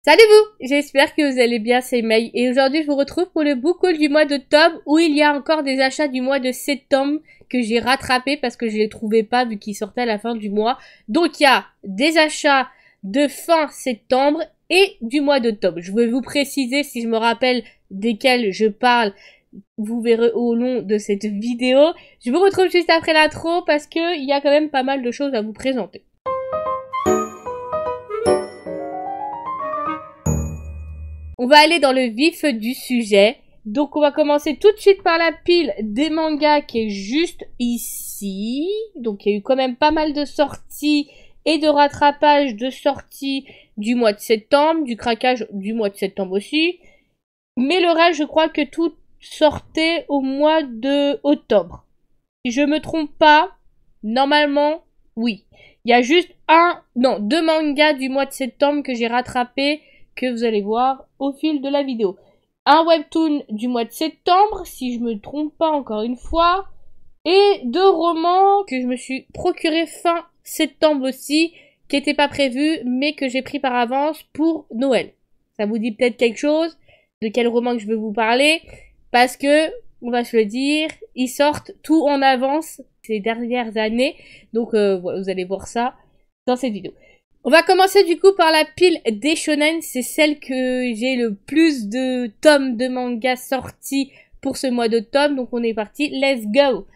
Salut vous, j'espère que vous allez bien, c'est May et aujourd'hui je vous retrouve pour le book haul du mois d'octobre où il y a encore des achats du mois de septembre que j'ai rattrapés parce que je les trouvais pas vu qu'ils sortaient à la fin du mois. Donc il y a des achats de fin septembre et du mois d'octobre. Je vais vous préciser si je me rappelle desquels je parle, vous verrez au long de cette vidéo. Je vous retrouve juste après l'intro parce que il y a quand même pas mal de choses à vous présenter. On va aller dans le vif du sujet. Donc on va commencer tout de suite par la pile des mangas qui est juste ici. Donc il y a eu quand même pas mal de sorties et de rattrapage de sorties du mois de septembre, du craquage du mois de septembre aussi. Mais le reste, je crois que tout sortait au mois de octobre. Si je me trompe pas, normalement, oui. Il y a juste deux mangas du mois de septembre que j'ai rattrapés, que vous allez voir au fil de la vidéo. Un webtoon du mois de septembre, si je me trompe pas encore une fois, et deux romans que je me suis procuré fin septembre aussi, qui n'étaient pas prévus, mais que j'ai pris par avance pour Noël. Ça vous dit peut-être quelque chose de quel roman que je veux vous parler, parce que, on va se le dire, ils sortent tout en avance ces dernières années, donc vous allez voir ça dans cette vidéo. On va commencer du coup par la pile des shonen, c'est celle que j'ai le plus de tomes de manga sortis pour ce mois d'octobre, donc on est parti, let's go.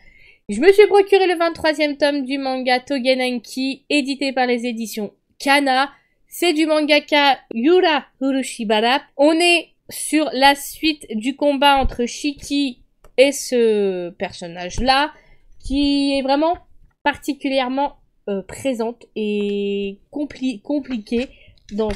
Je me suis procuré le 23e tome du manga Togenanki, édité par les éditions Kana. C'est du mangaka Yura Urushibara. On est sur la suite du combat entre Shiki et ce personnage-là, qui est vraiment particulièrement présente et compliquée dans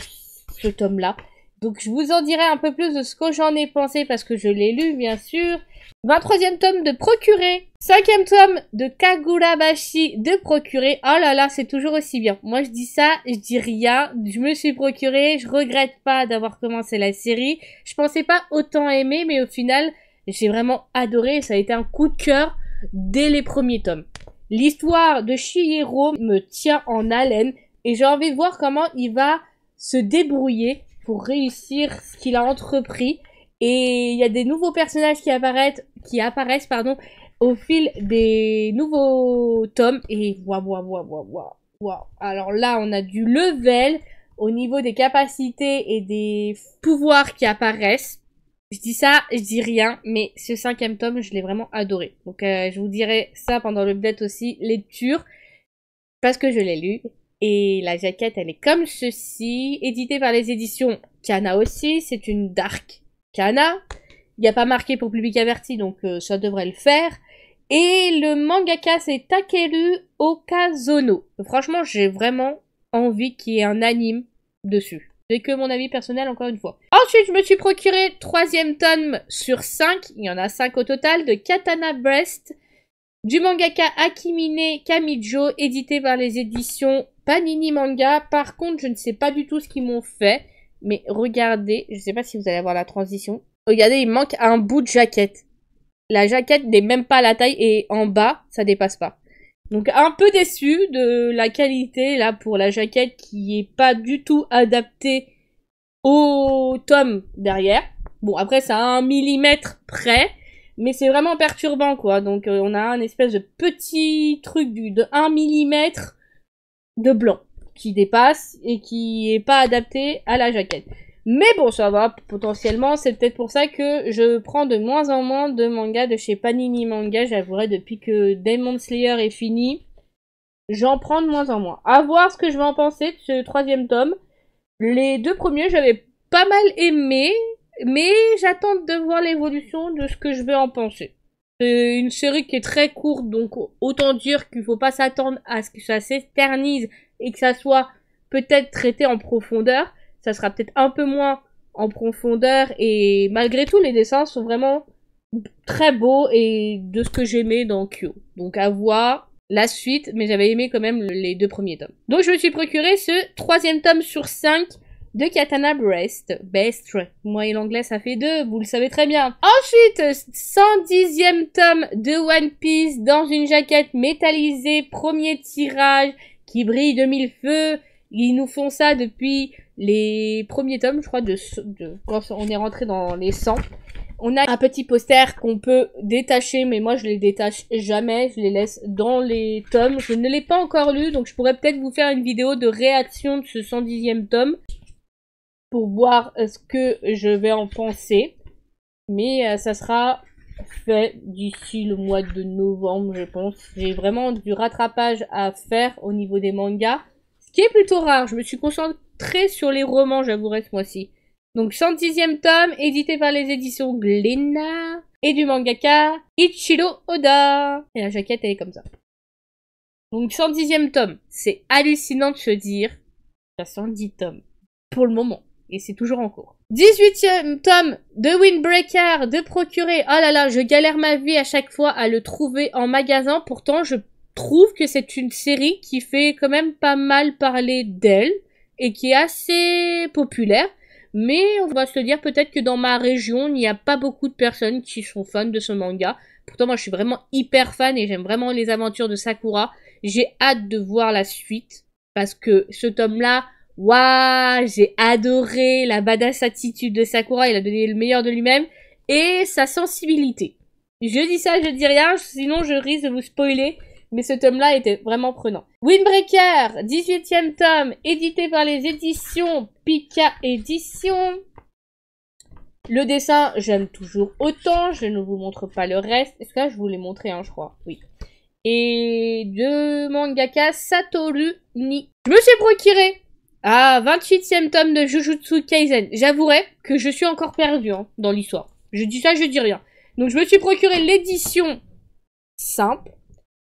ce tome-là. Donc je vous en dirai un peu plus de ce que j'en ai pensé parce que je l'ai lu, bien sûr. 23e tome de Procuré. 5e tome de Kagurabashi de Procuré. Oh là là, c'est toujours aussi bien. Moi, je dis ça, je dis rien. Je me suis procuré. Je regrette pas d'avoir commencé la série. Je pensais pas autant aimer, mais au final, j'ai vraiment adoré. Ça a été un coup de cœur dès les premiers tomes. L'histoire de Chihiro me tient en haleine et j'ai envie de voir comment il va se débrouiller pour réussir ce qu'il a entrepris. Et il y a des nouveaux personnages qui apparaissent au fil des nouveaux tomes. Et waouh. Alors là, on a du level au niveau des capacités et des pouvoirs qui apparaissent. Je dis ça, je dis rien, mais ce 5e tome, je l'ai vraiment adoré. Donc je vous dirai ça pendant le update aussi, lecture, parce que je l'ai lu. Et la jaquette, elle est comme ceci, éditée par les éditions Kana aussi, c'est une Dark Kana. Il n'y a pas marqué pour public averti, donc ça devrait le faire. Et le mangaka, c'est Takeru Okazono. Franchement, j'ai vraiment envie qu'il y ait un anime dessus. C'est que mon avis personnel, encore une fois. Ensuite, je me suis procuré 3e tome sur 5. Il y en a 5 au total. De Katana Breast. Du mangaka Akimine Kamijo. Édité par les éditions Panini Manga. Par contre, je ne sais pas du tout ce qu'ils m'ont fait. Mais regardez. Je ne sais pas si vous allez avoir la transition. Regardez, il manque un bout de jaquette. La jaquette n'est même pas à la taille. Et en bas, ça dépasse pas. Donc un peu déçu de la qualité là pour la jaquette qui est pas du tout adaptée au tome derrière. Bon après c'est à 1 millimètre près, mais c'est vraiment perturbant quoi. Donc on a un espèce de petit truc de 1 millimètre de blanc qui dépasse et qui est pas adapté à la jaquette. Mais bon, ça va, potentiellement, c'est peut-être pour ça que je prends de moins en moins de mangas de chez Panini Manga, j'avouerai, depuis que Demon Slayer est fini, j'en prends de moins en moins. À voir ce que je vais en penser de ce 3e tome. Les 2 premiers, j'avais pas mal aimé, mais j'attends de voir l'évolution de ce que je vais en penser. C'est une série qui est très courte, donc autant dire qu'il faut pas s'attendre à ce que ça s'éternise et que ça soit peut-être traité en profondeur. Ça sera peut-être un peu moins en profondeur et malgré tout les dessins sont vraiment très beaux et de ce que j'aimais dans Kyo. Donc à voir la suite, mais j'avais aimé quand même les 2 premiers tomes. Donc je me suis procuré ce 3e tome sur 5 de Katana Breast. Best. Moi et l'anglais ça fait 2, vous le savez très bien. Ensuite, 110e tome de One Piece dans une jaquette métallisée, premier tirage qui brille de mille feux. Ils nous font ça depuis les premiers tomes, je crois, quand on est rentré dans les 100. On a un petit poster qu'on peut détacher, mais moi je les détache jamais, je les laisse dans les tomes. Je ne l'ai pas encore lu, donc je pourrais peut-être vous faire une vidéo de réaction de ce 110e tome pour voir ce que je vais en penser. Mais ça sera fait d'ici le mois de novembre, je pense. J'ai vraiment du rattrapage à faire au niveau des mangas, ce qui est plutôt rare. Je me suis concentrée sur les romans, j'avouerai, ce mois-ci. Donc 110e tome, édité par les éditions Glénat, et du mangaka Ichiro Oda. Et la jaquette, elle est comme ça. Donc 110e tome, c'est hallucinant de se dire qu'il y a 110 tomes, pour le moment. Et c'est toujours en cours. 18e tome de Windbreaker, de procurer. Oh là là, je galère ma vie à chaque fois à le trouver en magasin. Pourtant, je trouve que c'est une série qui fait quand même pas mal parler d'elle, et qui est assez populaire. Mais on va se dire peut-être que dans ma région, il n'y a pas beaucoup de personnes qui sont fans de ce manga. Pourtant, moi, je suis vraiment hyper fan et j'aime vraiment les aventures de Sakura. J'ai hâte de voir la suite parce que ce tome-là, waouh, j'ai adoré la badass attitude de Sakura. Il a donné le meilleur de lui-même et sa sensibilité. Je dis ça, je dis rien, sinon je risque de vous spoiler. Mais ce tome-là était vraiment prenant. Windbreaker, 18e tome, édité par les éditions Pika Éditions. Le dessin, j'aime toujours autant. Je ne vous montre pas le reste. Est-ce que là, je vous l'ai montré, hein, je crois. Oui. Et de mangaka Satoru Ni. Je me suis procuré 28e tome de Jujutsu Kaisen. J'avouerai que je suis encore perdu dans l'histoire. Je dis ça, je dis rien. Donc, je me suis procuré l'édition simple.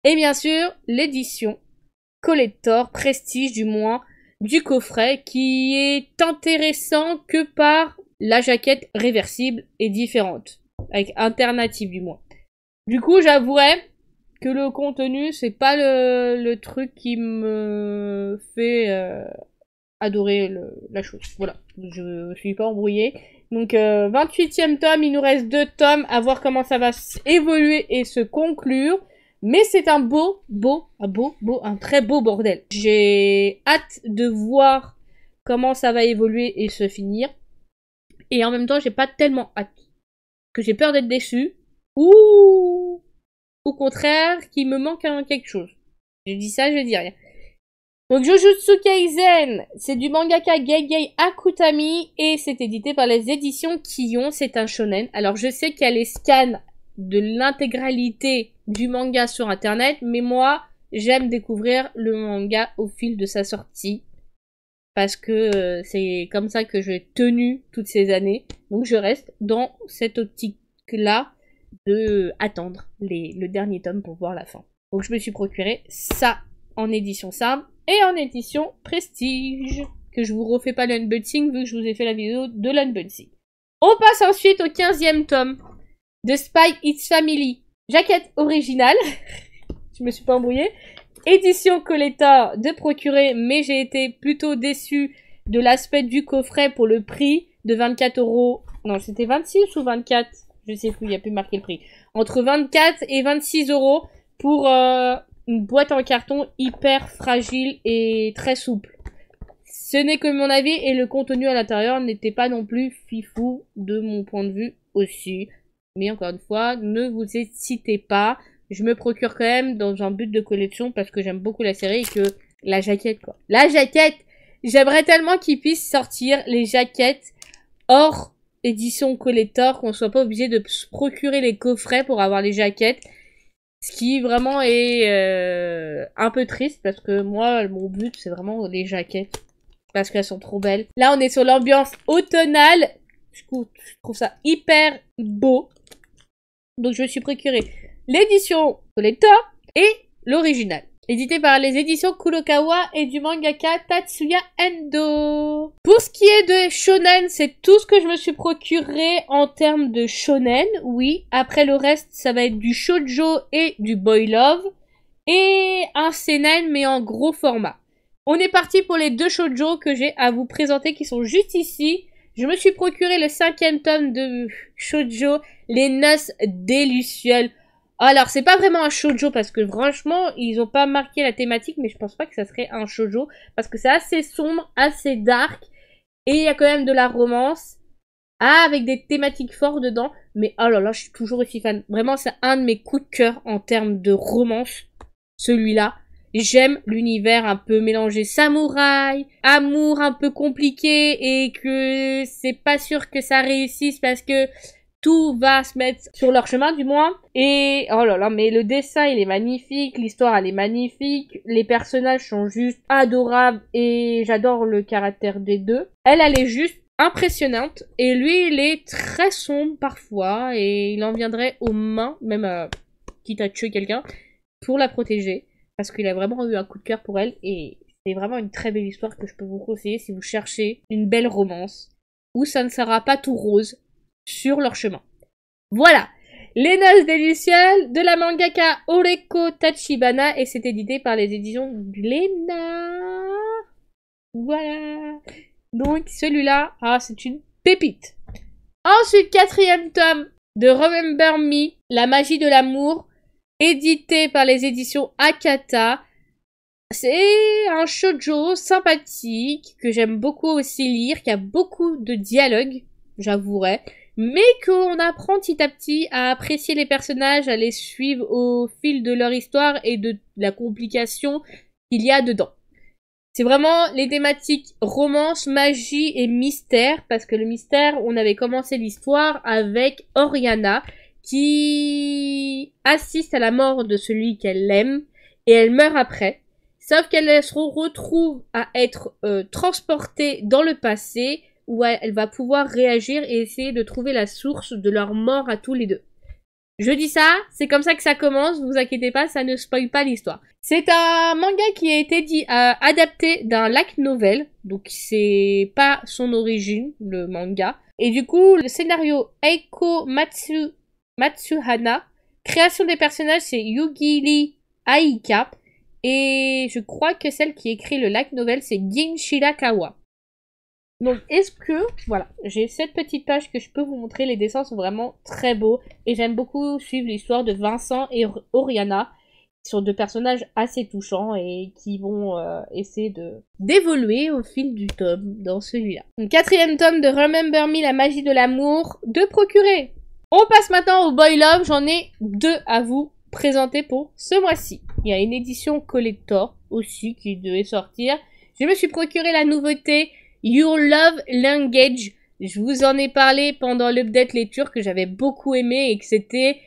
Et bien sûr, l'édition collector, prestige du moins, du coffret, qui est intéressant que par la jaquette réversible et différente. Avec alternative du moins. Du coup, j'avouerai que le contenu, c'est pas le truc qui me fait adorer la chose. Voilà, je me suis pas embrouillée. Donc, 28e tome, il nous reste 2 tomes, à voir comment ça va évoluer et se conclure. Mais c'est un un très beau bordel. J'ai hâte de voir comment ça va évoluer et se finir. Et en même temps, j'ai pas tellement hâte. Que j'ai peur d'être déçue. Ou au contraire, qu'il me manque quelque chose. Je dis ça, je dis rien. Donc Jujutsu Kaisen, c'est du mangaka Geigei Akutami et c'est édité par les éditions Kion. C'est un shonen. Alors je sais qu'il y a les scans de l'intégralité du manga sur internet, mais moi j'aime découvrir le manga au fil de sa sortie parce que c'est comme ça que j'ai tenu toutes ces années, donc je reste dans cette optique là de attendre le dernier tome pour voir la fin. Donc je me suis procuré ça en édition simple et en édition prestige, que je vous refais pas l'unboxing vu que je vous ai fait la vidéo de l'unboxing. On passe ensuite au 15e tome de Spy X Family. Jaquette originale. Je me suis pas embrouillée. Édition collector de procurer, mais j'ai été plutôt déçue de l'aspect du coffret pour le prix de 24 €. Non, c'était 26 ou 24? Je sais plus, il n'y a plus marqué le prix. Entre 24 et 26 € pour une boîte en carton hyper fragile et très souple. Ce n'est que mon avis et le contenu à l'intérieur n'était pas non plus fifou de mon point de vue aussi. Mais encore une fois, ne vous excitez pas. Je me procure quand même dans un but de collection parce que j'aime beaucoup la série et que la jaquette, quoi. La jaquette! J'aimerais tellement qu'ils puissent sortir les jaquettes hors édition collector, qu'on soit pas obligé de se procurer les coffrets pour avoir les jaquettes. Ce qui vraiment est un peu triste parce que moi, mon but, c'est vraiment les jaquettes. Parce qu'elles sont trop belles. Là, on est sur l'ambiance automnale. Je trouve ça hyper beau. Donc, je me suis procuré l'édition collector et l'original. Édité par les éditions Kurokawa et du mangaka Tatsuya Endo. Pour ce qui est de shonen, c'est tout ce que je me suis procuré en termes de shonen, oui. Après le reste, ça va être du shoujo et du boy love. Et un seinen, mais en gros format. On est parti pour les 2 shoujo que j'ai à vous présenter qui sont juste ici. Je me suis procuré le 5e tome de shoujo, Les Noces Délicieuselles. Alors, c'est pas vraiment un shoujo parce que franchement, ils ont pas marqué la thématique, mais je pense pas que ça serait un shoujo parce que c'est assez sombre, assez dark et il y a quand même de la romance. Ah, avec des thématiques fortes dedans. Mais oh là là, je suis toujours aussi fan. Vraiment, c'est un de mes coups de cœur en termes de romance. Celui-là. J'aime l'univers un peu mélangé samouraï, amour un peu compliqué et que c'est pas sûr que ça réussisse parce que tout va se mettre sur leur chemin du moins. Et oh là là, mais le dessin il est magnifique, l'histoire elle est magnifique, les personnages sont juste adorables et j'adore le caractère des deux. Elle est juste impressionnante et lui il est très sombre parfois et il en viendrait aux mains, même quitte à tuer quelqu'un, pour la protéger. Parce qu'il a vraiment eu un coup de cœur pour elle et c'est vraiment une très belle histoire que je peux vous conseiller si vous cherchez une belle romance où ça ne sera pas tout rose sur leur chemin. Voilà, Les Noces des Lucioles de la mangaka Oreko Tachibana et c'est édité par les éditions Glénat. Voilà. Donc celui-là, c'est une pépite. Ensuite, 4e tome de Remember Me, La magie de l'amour, édité par les éditions Akata. C'est un shoujo sympathique que j'aime beaucoup aussi lire, qui a beaucoup de dialogues, j'avouerai, mais qu'on apprend petit à petit à apprécier les personnages, à les suivre au fil de leur histoire et de la complication qu'il y a dedans. C'est vraiment les thématiques romance, magie et mystère, parce que le mystère, on avait commencé l'histoire avec Oriana, qui assiste à la mort de celui qu'elle aime, et elle meurt après. Sauf qu'elle se retrouve à être transportée dans le passé, où elle va pouvoir réagir et essayer de trouver la source de leur mort à tous les deux. Je dis ça, c'est comme ça que ça commence, vous inquiétez pas, ça ne spoil pas l'histoire. C'est un manga qui a été adapté d'un light novel, donc c'est pas son origine, le manga. Et du coup, le scénario Eiko Matsuhana, création des personnages c'est Yugiri Aika, et je crois que celle qui écrit le light novel c'est Gin Shirakawa. Donc, est-ce que... Voilà, j'ai cette petite page que je peux vous montrer. Les dessins sont vraiment très beaux. Et j'aime beaucoup suivre l'histoire de Vincent et Oriana, qui sont deux personnages assez touchants et qui vont essayer d'évoluer au fil du tome dans celui-là. Donc, 4e tome de Remember Me, La magie de l'amour, de procurer. On passe maintenant au Boy Love. J'en ai 2 à vous présenter pour ce mois-ci. Il y a une édition collector aussi qui devait sortir. Je me suis procuré la nouveauté Your Love Language. Je vous en ai parlé pendant l'update lecture que j'avais beaucoup aimé et que c'était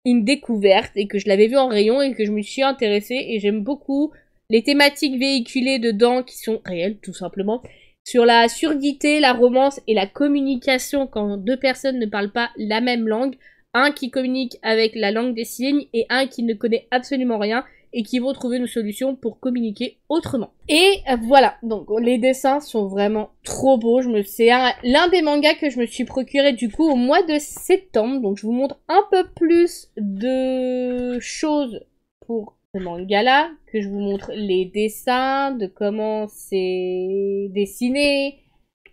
une découverte et que je l'avais vu en rayon et que je me suis intéressée et j'aime beaucoup les thématiques véhiculées dedans qui sont réelles tout simplement sur la surdité, la romance et la communication quand 2 personnes ne parlent pas la même langue, un qui communique avec la langue des signes et un qui ne connaît absolument rien et qui vont trouver une solution pour communiquer autrement. Et voilà, donc les dessins sont vraiment trop beaux. C'est l'un des mangas que je me suis procuré du coup au mois de septembre. Donc je vous montre un peu plus de choses pour ce manga-là, que je vous montre les dessins, de comment c'est dessiné,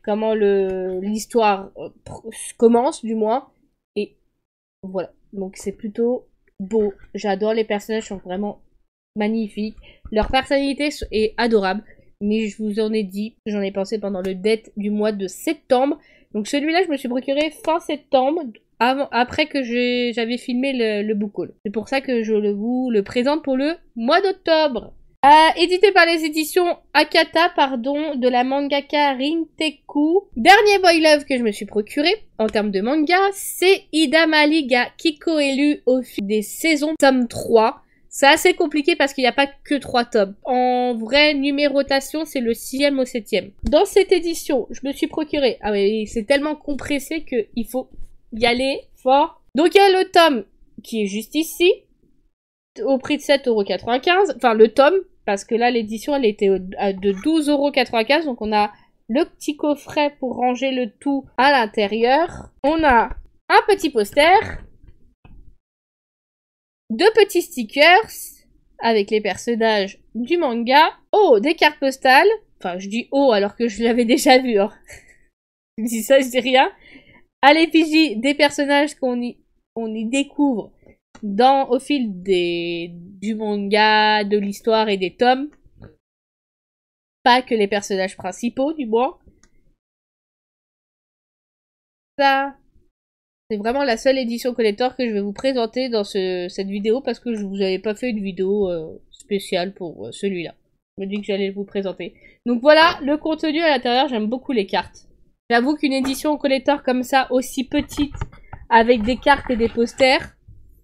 comment l'histoire commence du moins. Et voilà, donc c'est plutôt beau. J'adore les personnages, sont vraiment magnifique. Leur personnalité est adorable. Mais je vous en ai dit, j'en ai pensé pendant le date du mois de septembre. Donc celui-là, je me suis procuré fin septembre, après que j'avais filmé le book haul. C'est pour ça que je vous le présente pour le mois d'octobre. Édité par les éditions Akata, de la mangaka Rinteku. Dernier Boy Love que je me suis procuré, en termes de manga, c'est Idamali ga Kikoelu au fil des saisons, tome 3. C'est assez compliqué parce qu'il n'y a pas que 3 tomes. En vraie numérotation, c'est le 6e au 7e. Dans cette édition, je me suis procuré... Ah oui, c'est tellement compressé qu'il faut y aller fort. Donc il y a le tome qui est juste ici, au prix de 7,95 €. Enfin, le tome, parce que là, l'édition, elle était de 12,95 €. Donc on a le petit coffret pour ranger le tout à l'intérieur. On a un petit poster, 2 petits stickers avec les personnages du manga. Oh, des cartes postales. Enfin, je dis oh alors que je l'avais déjà vu. Hein. Je dis ça, je dis rien. À l'effigie des personnages qu'on y découvre au fil du manga, de l'histoire et des tomes. Pas que les personnages principaux, du moins. Ça, c'est vraiment la seule édition collector que je vais vous présenter dans cette vidéo parce que je vous avais pas fait une vidéo spéciale pour celui-là. Je me dis que j'allais vous présenter. Donc voilà, le contenu à l'intérieur, j'aime beaucoup les cartes. J'avoue qu'une édition collector comme ça, aussi petite, avec des cartes et des posters,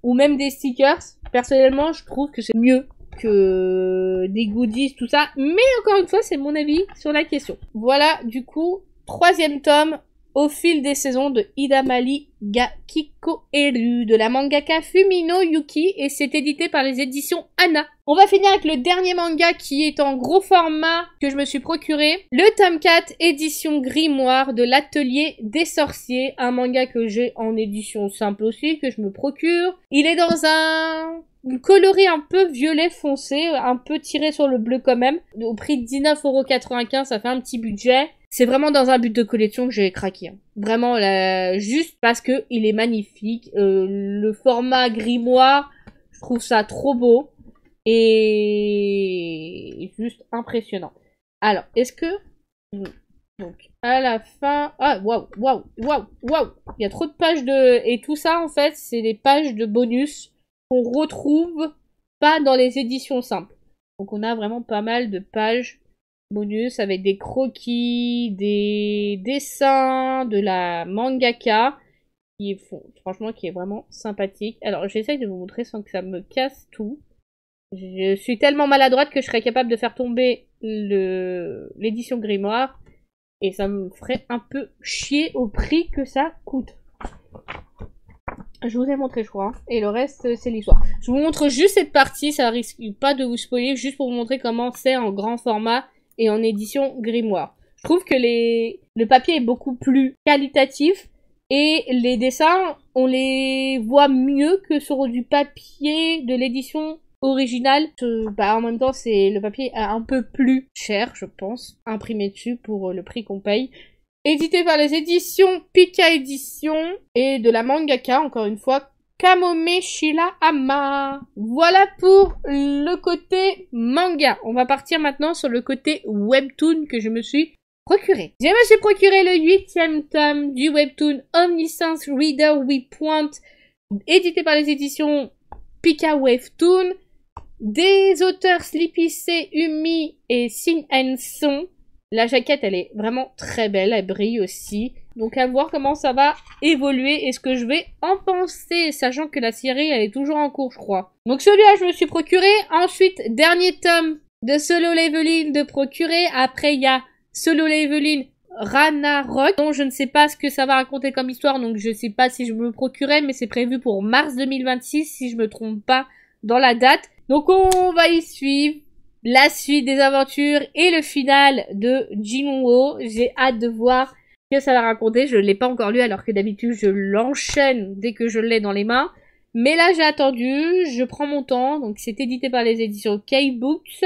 ou même des stickers, personnellement, je trouve que c'est mieux que des goodies, tout ça. Mais encore une fois, c'est mon avis sur la question. Voilà, du coup, 3e tome, au fil des saisons de Hidamari Gakikoeru de la mangaka Fumino Yuki et c'est édité par les éditions Anna. On va finir avec le dernier manga qui est en gros format que je me suis procuré. Le tome 4 édition Grimoire de l'Atelier des Sorciers. Un manga que j'ai en édition simple aussi, que je me procure. Il est dans un coloris un peu violet foncé, un peu tiré sur le bleu quand même. Au prix de 19,95 €, ça fait un petit budget. C'est vraiment dans un but de collection que j'ai craqué. Vraiment, juste parce que il est magnifique. Le format grimoire, je trouve ça trop beau. Et juste impressionnant. Alors, est-ce que... Donc, à la fin... Ah, waouh. Il y a trop de pages de... Et tout ça, en fait, c'est des pages de bonus qu'on retrouve pas dans les éditions simples. Donc, on a vraiment pas mal de pages bonus avec des croquis, des dessins de la mangaka qui est franchement qui est vraiment sympathique. Alors j'essaye de vous montrer sans que ça me casse tout. Je suis tellement maladroite que je serais capable de faire tomber l'édition Grimoire et ça me ferait un peu chier au prix que ça coûte. Je vous ai montré, je crois, et le reste c'est l'histoire. Je vous montre juste cette partie, ça risque pas de vous spoiler, juste pour vous montrer comment c'est en grand format et en édition Grimoire. Je trouve que le papier est beaucoup plus qualitatif et les dessins, on les voit mieux que sur du papier de l'édition originale. En même temps, le papier est un peu plus cher, je pense, imprimé dessus pour le prix qu'on paye. Édité par les éditions Pika Édition et de la mangaka, encore une fois, Kamome Shirahama. Voilà pour le côté manga. On va partir maintenant sur le côté webtoon que je me suis procuré. Je me suis procuré le 8e tome du webtoon Omniscience Reader We Point, édité par les éditions Pika Webtoon, des auteurs Sleepy C, Umi et Shin En-son. La jaquette, elle est vraiment très belle, elle brille aussi. Donc à voir comment ça va évoluer et ce que je vais en penser, sachant que la série, elle est toujours en cours, je crois. Donc celui-là, je me suis procuré. Ensuite, dernier tome de Solo Leveling de procurer. Après, il y a Solo Leveling Ragnarok, dont je ne sais pas ce que ça va raconter comme histoire, donc je ne sais pas si je me le procurais, mais c'est prévu pour mars 2026, si je me trompe pas dans la date. Donc on va y suivre la suite des aventures et le final de Jinwoo. J'ai hâte de voir que ça va raconter. Je ne l'ai pas encore lu alors que d'habitude je l'enchaîne dès que je l'ai dans les mains. Mais là j'ai attendu, je prends mon temps. Donc c'est édité par les éditions K-Books.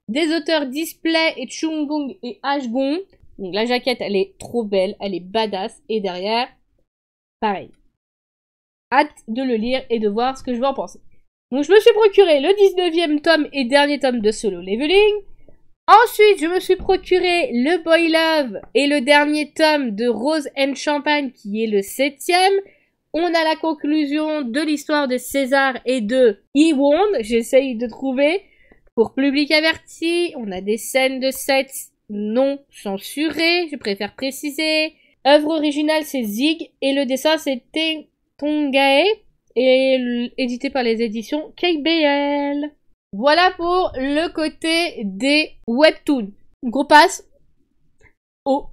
Des auteurs Display et Chungong et Ashgon. Donc la jaquette elle est trop belle, elle est badass. Et derrière, pareil. Hâte de le lire et de voir ce que je vais en penser. Donc je me suis procuré le 19e tome et dernier tome de Solo Leveling. Ensuite, je me suis procuré le Boy Love et le dernier tome de Rose and Champagne qui est le 7e. On a la conclusion de l'histoire de César et de Iwon. J'essaye de trouver pour public averti. On a des scènes de sexe non censurées, je préfère préciser. Œuvre originale, c'est Zig et le dessin, c'est Tongae et édité par les éditions KBL. Voilà pour le côté des webtoons. Donc on passe au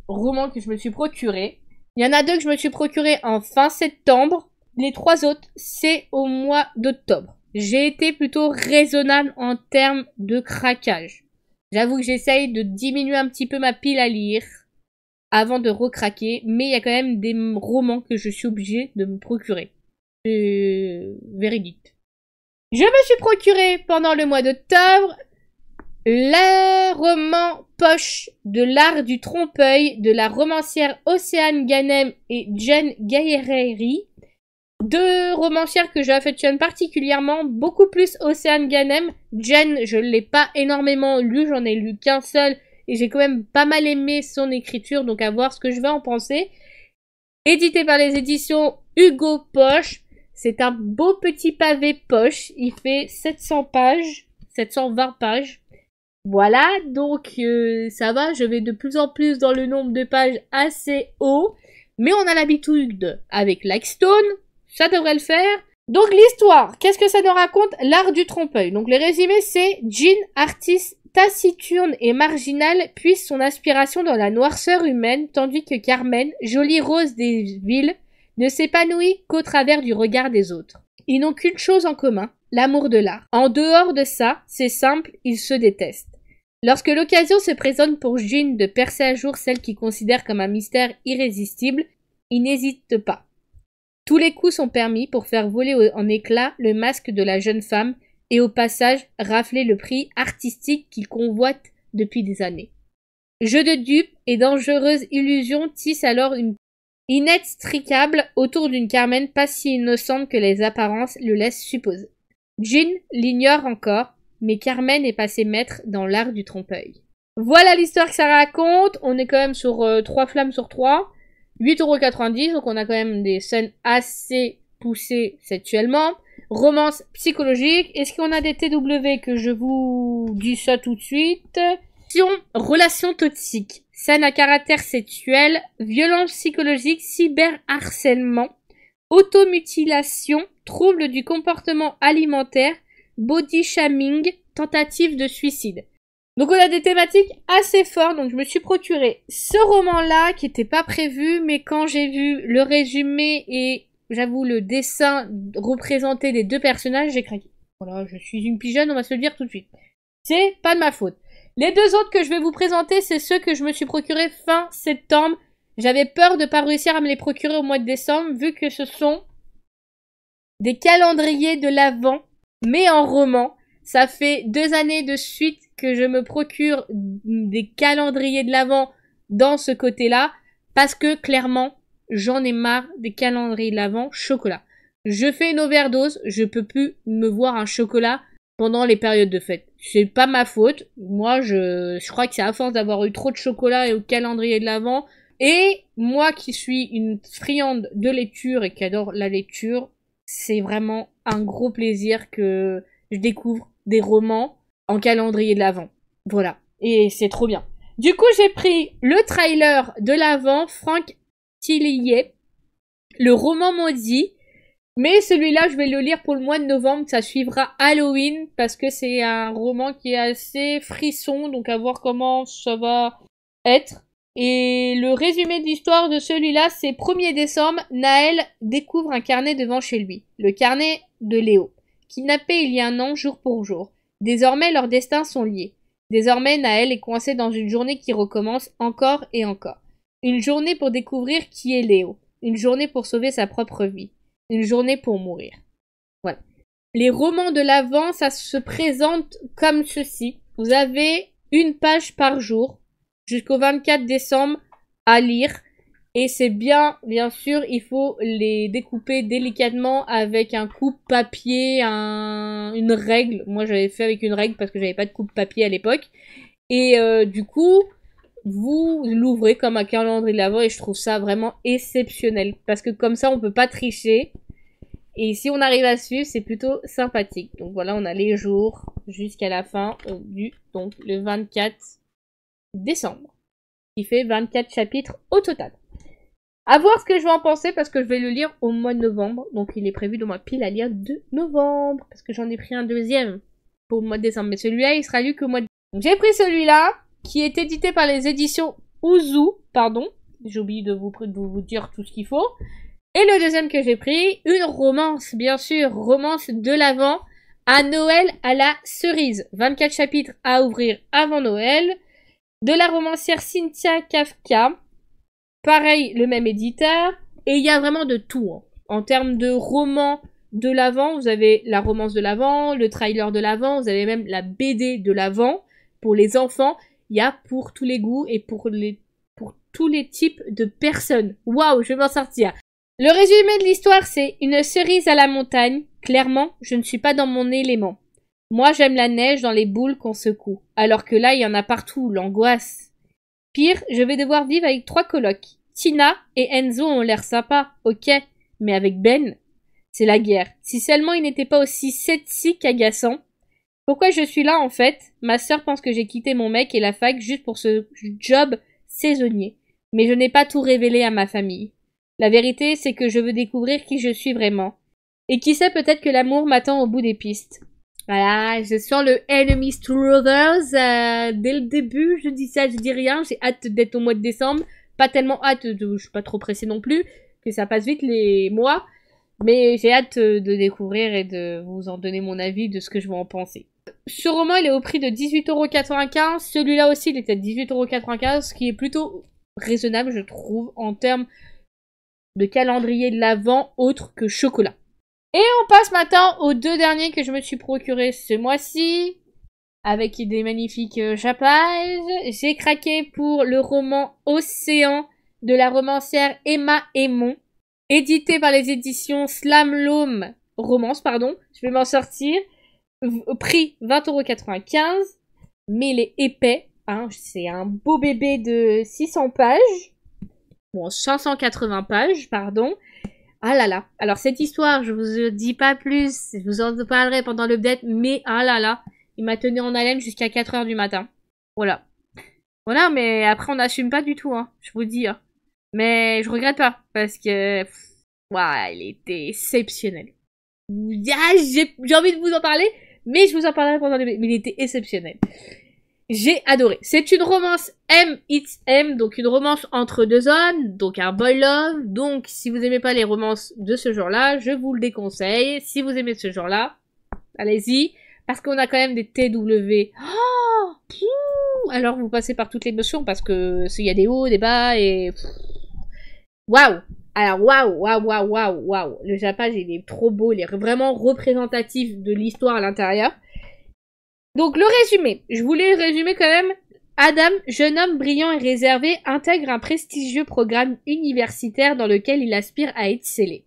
roman que je me suis procuré. Il y en a 2 que je me suis procuré en fin septembre. Les 3 autres, c'est au mois d'octobre. J'ai été plutôt raisonnable en termes de craquage. J'avoue que j'essaye de diminuer un petit peu ma pile à lire avant de recraquer. Mais il y a quand même des romans que je suis obligée de me procurer. C'est véridique. Je me suis procuré pendant le mois d'octobre le roman poche de l'art du trompe-l'œil de la romancière Océane Ganem et Jen Gaireri. Deux romancières que j'affectionne particulièrement, beaucoup plus Océane Ganem. Jen, je l'ai pas énormément lu, j'en ai lu qu'un seul, et j'ai quand même pas mal aimé son écriture, donc à voir ce que je vais en penser. Édité par les éditions Hugo Poche. C'est un beau petit pavé poche. Il fait 700 pages. 720 pages. Voilà, donc ça va. Je vais de plus en plus dans le nombre de pages assez haut. Mais on a l'habitude avec Lightstone. Ça devrait le faire. Donc l'histoire, qu'est-ce que ça nous raconte? L'art du trompe-l'œil. Donc les résumés, c'est Jean, artiste taciturne et marginale, puise son inspiration dans la noirceur humaine, tandis que Carmen, jolie rose des villes, ne s'épanouit qu'au travers du regard des autres. Ils n'ont qu'une chose en commun, l'amour de l'art. En dehors de ça, c'est simple, ils se détestent. Lorsque l'occasion se présente pour Jean de percer à jour celle qu'il considère comme un mystère irrésistible, il n'hésite pas. Tous les coups sont permis pour faire voler en éclats le masque de la jeune femme et au passage rafler le prix artistique qu'il convoite depuis des années. Jeu de dupes et dangereuse illusion tissent alors une inextricable autour d'une Carmen pas si innocente que les apparences le laissent supposer. Jean l'ignore encore, mais Carmen est passée maître dans l'art du trompe-l'œil. Voilà l'histoire que ça raconte. On est quand même sur 3 flammes sur 3. 8,90 €, donc on a quand même des scènes assez poussées sexuellement. Romance psychologique. Est-ce qu'on a des TW que je vous dis ça tout de suite? Relation toxique. Scène à caractère sexuel. Violence psychologique. Cyberharcèlement. Automutilation. Trouble du comportement alimentaire. Body shaming. Tentative de suicide. Donc on a des thématiques assez fortes, donc je me suis procuré ce roman-là qui n'était pas prévu, mais quand j'ai vu le résumé et j'avoue le dessin représenté des deux personnages, j'ai craqué. Voilà, je suis une pigeonne, on va se le dire tout de suite. C'est pas de ma faute. Les deux autres que je vais vous présenter, c'est ceux que je me suis procuré fin septembre. J'avais peur de pas réussir à me les procurer au mois de décembre, vu que ce sont des calendriers de l'Avent, mais en roman. Ça fait 2 années de suite que je me procure des calendriers de l'Avent dans ce côté-là, parce que clairement, j'en ai marre des calendriers de l'Avent chocolat. Je fais une overdose, je peux plus me voir un chocolat pendant les périodes de fête. C'est pas ma faute. Moi, je crois que c'est à force d'avoir eu trop de chocolat et au calendrier de l'Avent. Et moi qui suis une friande de lecture et qui adore la lecture, c'est vraiment un gros plaisir que je découvre des romans en calendrier de l'Avent. Voilà. Et c'est trop bien. Du coup, j'ai pris le trailer de l'Avent, Frank Tillier, le roman maudit. Mais celui-là, je vais le lire pour le mois de novembre. Ça suivra Halloween parce que c'est un roman qui est assez frisson. Donc à voir comment ça va être. Et le résumé de l'histoire de celui-là, c'est 1er décembre, Naël découvre un carnet devant chez lui. Le carnet de Léo. Kidnappé il y a un an, jour pour jour. Désormais, leurs destins sont liés. Désormais, Naël est coincé dans une journée qui recommence encore et encore. Une journée pour découvrir qui est Léo. Une journée pour sauver sa propre vie. Une journée pour mourir. Voilà. Les romans de l'Avent, ça se présente comme ceci. Vous avez une page par jour jusqu'au 24 décembre à lire. Et c'est bien sûr, il faut les découper délicatement avec un coupe-papier, une règle. Moi, j'avais fait avec une règle parce que j'avais pas de coupe-papier à l'époque. Et du coup, vous l'ouvrez comme un calendrier de l'Avent et je trouve ça vraiment exceptionnel. Parce que comme ça, on peut pas tricher. Et si on arrive à suivre, c'est plutôt sympathique. Donc voilà, on a les jours jusqu'à la fin donc le 24 décembre. Qui fait 24 chapitres au total. À voir ce que je vais en penser parce que je vais le lire au mois de novembre. Donc il est prévu dans ma pile à lire de novembre. Parce que j'en ai pris un deuxième pour le mois de décembre. Mais celui-là, il sera lu que au mois de décembre. Donc j'ai pris celui-là qui est édité par les éditions Ouzou. Pardon. J'ai oublié de vous dire tout ce qu'il faut. Et le deuxième que j'ai pris, une romance, bien sûr. Romance de l'Avent à Noël à la cerise. 24 chapitres à ouvrir avant Noël. De la romancière Cynthia Kafka. Pareil, le même éditeur. Et il y a vraiment de tout. Hein. En termes de romans de l'Avent, vous avez la romance de l'Avent, le trailer de l'Avent, vous avez même la BD de l'Avent. Pour les enfants, il y a pour tous les goûts et pour tous les types de personnes. Waouh, je vais m'en sortir. Le résumé de l'histoire, c'est une cerise à la montagne. Clairement, je ne suis pas dans mon élément. Moi, j'aime la neige dans les boules qu'on secoue. Alors que là, il y en a partout, l'angoisse. Pire, je vais devoir vivre avec 3 colocs. Tina et Enzo ont l'air sympas, ok. Mais avec Ben, c'est la guerre. Si seulement il n'était pas aussi sexy qu'agaçant. Pourquoi je suis là, en fait? Ma sœur pense que j'ai quitté mon mec et la fac juste pour ce job saisonnier. Mais je n'ai pas tout révélé à ma famille. La vérité, c'est que je veux découvrir qui je suis vraiment. Et qui sait, peut-être que l'amour m'attend au bout des pistes. Voilà, je sens le Enemies to Lovers dès le début. Je dis ça, je dis rien. J'ai hâte d'être au mois de décembre. Pas tellement hâte, je suis pas trop pressée non plus, que ça passe vite les mois. Mais j'ai hâte de découvrir et de vous en donner mon avis de ce que je vais en penser. Ce roman, il est au prix de 18,95 €. Celui-là aussi, il était à 18,95 €, ce qui est plutôt raisonnable, je trouve, en termes de calendrier de l'Avent autre que chocolat. Et on passe maintenant aux 2 derniers que je me suis procurés ce mois-ci, avec des magnifiques chapages. J'ai craqué pour le roman Océan de la romancière Emma Aymon, édité par les éditions Slamloam Romance, pardon. Je vais m'en sortir. Prix 20,95 €, mais il est épais. Hein, c'est un beau bébé de 600 pages. Bon, 580 pages, pardon. Ah là là. Alors, cette histoire, je vous dis pas plus. Je vous en parlerai pendant l'update, mais ah là là. Il m'a tenu en haleine jusqu'à 4 h du matin. Voilà. Voilà, mais après, on n'assume pas du tout, hein. Je vous dis, hein. Mais je regrette pas, parce que... Waouh, il était exceptionnel. Ah, j'ai envie de vous en parler, mais je vous en parlerai pendant l'update. Mais il était exceptionnel. J'ai adoré. C'est une romance M, donc une romance entre 2 hommes, donc un boy love. Donc, si vous aimez pas les romances de ce genre-là, je vous le déconseille. Si vous aimez ce genre-là, allez-y. Parce qu'on a quand même des TW. Oh, alors vous passez par toutes les notions parce que il y a des hauts, des bas et... Waouh. Alors waouh. Le japage, il est trop beau, il est vraiment représentatif de l'histoire à l'intérieur. Donc le résumé, je voulais résumer quand même. Adam, jeune homme brillant et réservé, intègre un prestigieux programme universitaire dans lequel il aspire à exceller.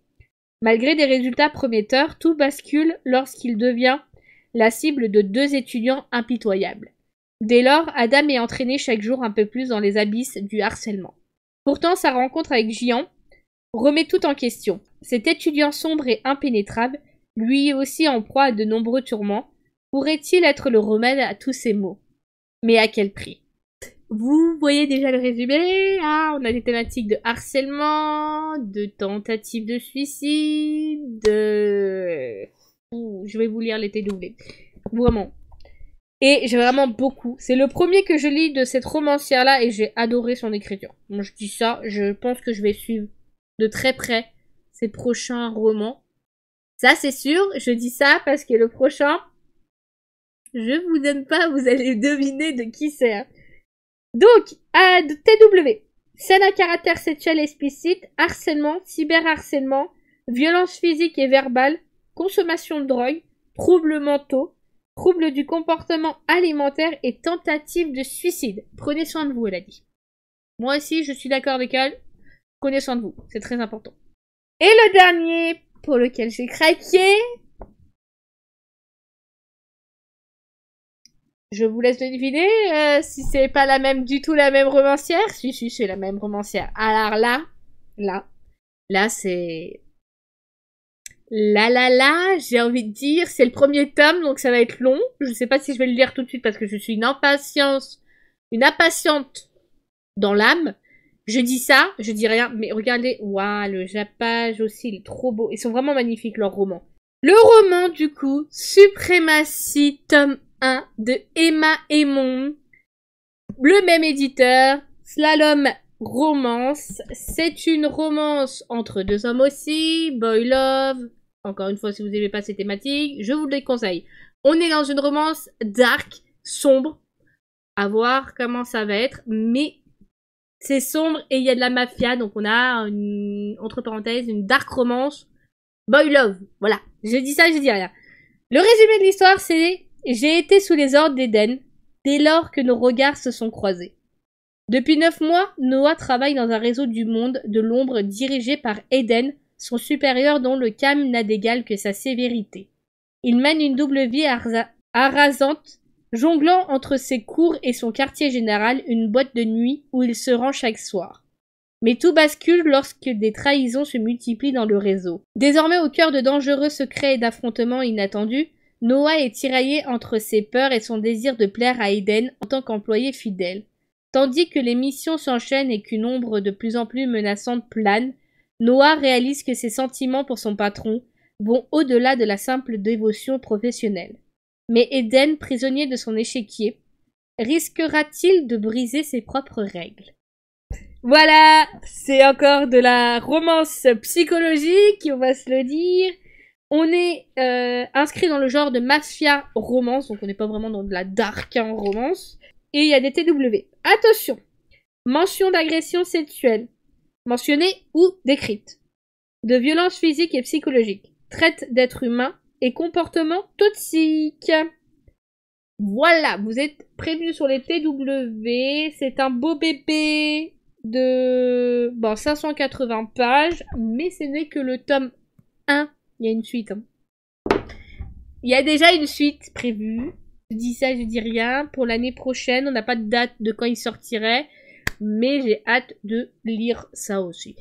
Malgré des résultats prometteurs, tout bascule lorsqu'il devient la cible de 2 étudiants impitoyables. Dès lors, Adam est entraîné chaque jour un peu plus dans les abysses du harcèlement. Pourtant, sa rencontre avec Jian remet tout en question. Cet étudiant sombre et impénétrable, lui aussi en proie à de nombreux tourments, pourrait-il être le remède à tous ces maux? Mais à quel prix? Vous voyez déjà le résumé, hein, on a des thématiques de harcèlement, de tentatives de suicide, de... je vais vous lire les TW. Vraiment. Et j'ai vraiment beaucoup. C'est le premier que je lis de cette romancière-là et j'ai adoré son écriture. Moi, je dis ça, je pense que je vais suivre de très près ses prochains romans. Ça, c'est sûr, je dis ça parce que le prochain... Je vous donne pas, vous allez deviner de qui c'est. Hein. Donc, de TW. Scène à caractère sexuel explicite, harcèlement, cyberharcèlement, violence physique et verbale, consommation de drogue, troubles mentaux, troubles du comportement alimentaire et tentative de suicide. Prenez soin de vous, elle a dit. Moi aussi, je suis d'accord avec elle. Prenez soin de vous, c'est très important. Et le dernier, pour lequel j'ai craqué... Je vous laisse deviner si c'est pas la même du tout la même romancière. Si, c'est la même romancière. Alors là, c'est... Là, j'ai envie de dire, c'est le premier tome, donc ça va être long. Je sais pas si je vais le lire tout de suite parce que je suis une impatiente dans l'âme. Je dis ça, je dis rien, mais regardez, waouh, le japage aussi, il est trop beau. Ils sont vraiment magnifiques, leurs romans. Le roman, du coup, Suprématie, tome 1 de Emma Aymon, le même éditeur, Slalom Romance. C'est une romance entre 2 hommes aussi, boy love. Encore une fois, si vous n'aimez pas ces thématiques, je vous les conseille. On est dans une romance dark, sombre, à voir comment ça va être, mais c'est sombre et il y a de la mafia, donc on a entre parenthèses une dark romance, boy love. Voilà, je dis ça, je dis rien. Le résumé de l'histoire, c'est: j'ai été sous les ordres d'Eden, dès lors que nos regards se sont croisés. Depuis 9 mois, Noah travaille dans un réseau du monde de l'ombre dirigé par Eden, son supérieur dont le calme n'a d'égal que sa sévérité. Il mène une double vie harassante, jonglant entre ses cours et son quartier général, une boîte de nuit où il se rend chaque soir. Mais tout bascule lorsque des trahisons se multiplient dans le réseau. Désormais au cœur de dangereux secrets et d'affrontements inattendus, Noah est tiraillé entre ses peurs et son désir de plaire à Eden en tant qu'employé fidèle. Tandis que les missions s'enchaînent et qu'une ombre de plus en plus menaçante plane, Noah réalise que ses sentiments pour son patron vont au-delà de la simple dévotion professionnelle. Mais Eden, prisonnier de son échiquier, risquera-t-il de briser ses propres règles? Voilà, c'est encore de la romance psychologique, on va se le dire. On est inscrit dans le genre de mafia romance, donc on n'est pas vraiment dans de la dark romance. Et il y a des TW. Attention, mention d'agression sexuelle, mentionnée ou décrite, de violence physique et psychologique, traite d'êtres humains et comportement toxique. Voilà, vous êtes prévenus sur les TW. C'est un beau bébé de 580 pages, mais ce n'est que le tome 1. Il y a une suite. Hein. Il y a déjà une suite prévue. Je dis ça, je dis rien. Pour l'année prochaine, on n'a pas de date de quand il sortirait, mais j'ai hâte de lire ça aussi.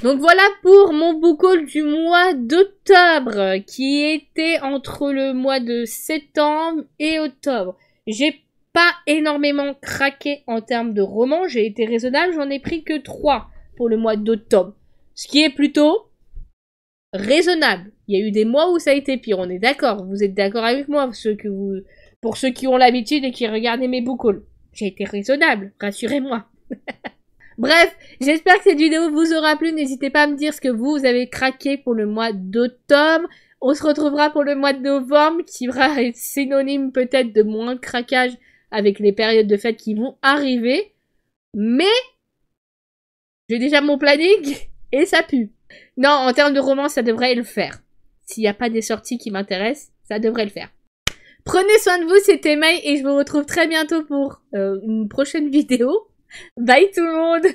Donc voilà pour mon book haul du mois d'octobre, qui était entre le mois de septembre et octobre. J'ai pas énormément craqué en termes de romans, j'ai été raisonnable, j'en ai pris que 3 pour le mois d'octobre. Ce qui est plutôt raisonnable. Il y a eu des mois où ça a été pire, on est d'accord. Vous êtes d'accord avec moi, pour ceux qui ont l'habitude et qui regardent mes book hauls. J'ai été raisonnable, rassurez-moi. Bref, j'espère que cette vidéo vous aura plu. N'hésitez pas à me dire ce que vous avez craqué pour le mois d'octobre. On se retrouvera pour le mois de novembre, qui va être synonyme peut-être de moins de craquage avec les périodes de fête qui vont arriver. Mais j'ai déjà mon planning et ça pue. Non, en termes de romance, ça devrait le faire. S'il n'y a pas des sorties qui m'intéressent, ça devrait le faire. Prenez soin de vous, c'était May et je vous retrouve très bientôt pour une prochaine vidéo. Bye tout le monde!